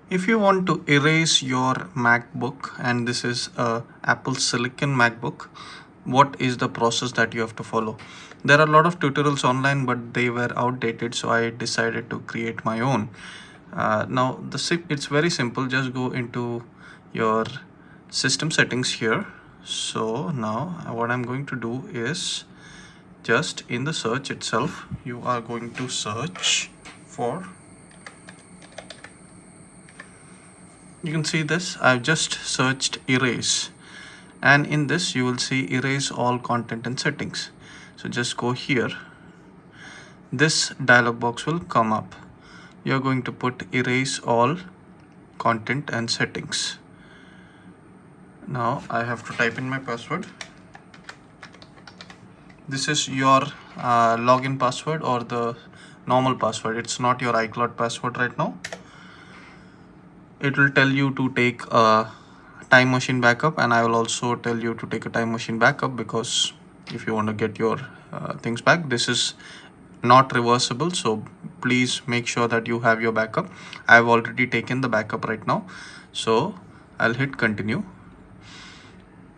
If you want to erase your MacBook, and this is a Apple Silicon MacBook, what is the process that you have to follow? There are a lot of tutorials online, but they were outdated, so I decided to create my own. Now it's very simple. Just go into your system settings here. So now what I'm going to do is, just in the search itself, you are going to search for, you can see this, I've just searched erase, and in this you will see erase all content and settings. So just go here, this dialog box will come up. You're going to put erase all content and settings. Now I have to type in my password. This is your login password or the normal password. It's not your iCloud password right now. It will tell you to take a time machine backup, and I will also tell you to take a time machine backup, because if you want to get your things back, this is not reversible, so please make sure that you have your backup. I've already taken the backup right now, so I'll hit continue.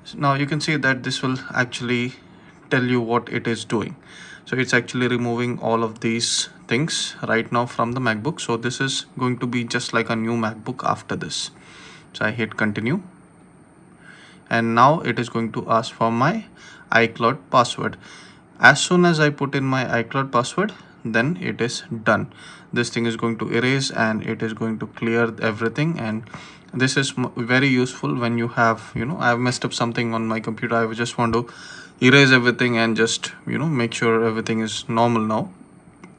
So now you can see that this will actually tell you what it is doing. So it's actually removing all of these things right now from the MacBook. So this is going to be just like a new MacBook after this. So I hit continue, and now it is going to ask for my iCloud password. As soon as I put in my iCloud password, then it is done. This thing is going to erase, and it is going to clear everything. And this is very useful when you have, I've messed up something on my computer. I just want to erase everything and just, make sure everything is normal now.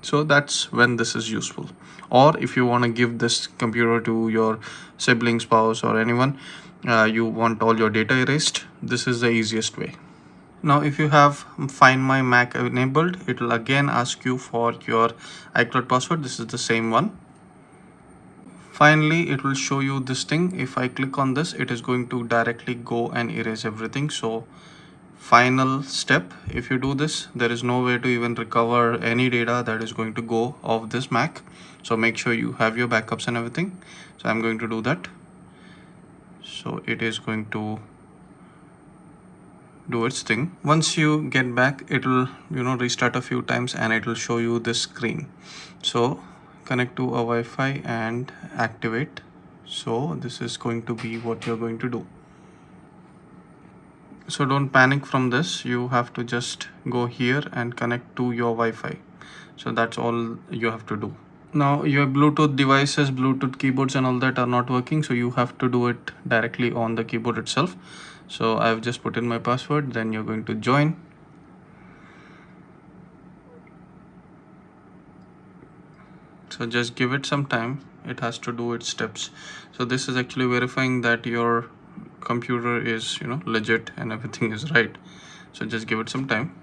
So that's when this is useful. Or if you want to give this computer to your sibling, spouse, or anyone, you want all your data erased, this is the easiest way. Now if you have Find My Mac enabled, it will again ask you for your iCloud password. This is the same one. Finally, it will show you this thing. If I click on this, it is going to directly go and erase everything. So final step, if you do this, there is no way to even recover any data that is going to go off this Mac. So make sure you have your backups and everything. So I'm going to do that. So it is going to do its thing. Once you get back, it will restart a few times, and it will show you this screen. So connect to a Wi-Fi and activate. So this is going to be what you're going to do. So don't panic from this. You have to just go here and connect to your Wi-Fi. So that's all you have to do. Now your Bluetooth devices, Bluetooth keyboards and all that are not working, so you have to do it directly on the keyboard itself. So I've just put in my password, then you're going to join. So just give it some time. It has to do its steps. So this is actually verifying that your computer is legit and everything is right. So just give it some time.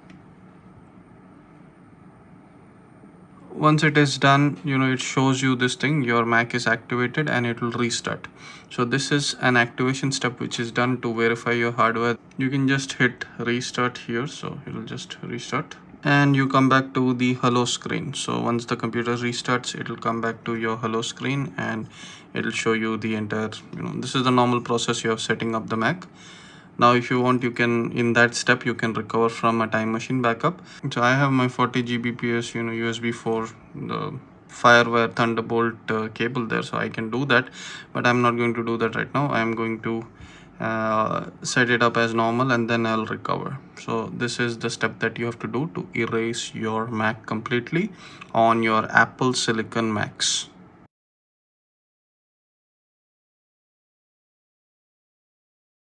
Once it is done, it shows you this thing, your Mac is activated, and it will restart. So this is an activation step which is done to verify your hardware. You can just hit restart here, so it will just restart, and you come back to the hello screen. So once the computer restarts, it will come back to your hello screen, and it will show you the entire, this is the normal process you have setting up the Mac. Now if you want, you can, in that step, you can recover from a time machine backup. So I have my 40 Gbps USB 4 the Firewire Thunderbolt cable there, so I can do that, but I'm not going to do that right now. I'm going to set it up as normal, and then I'll recover. So this is the step that you have to do to erase your Mac completely on your Apple Silicon Macs.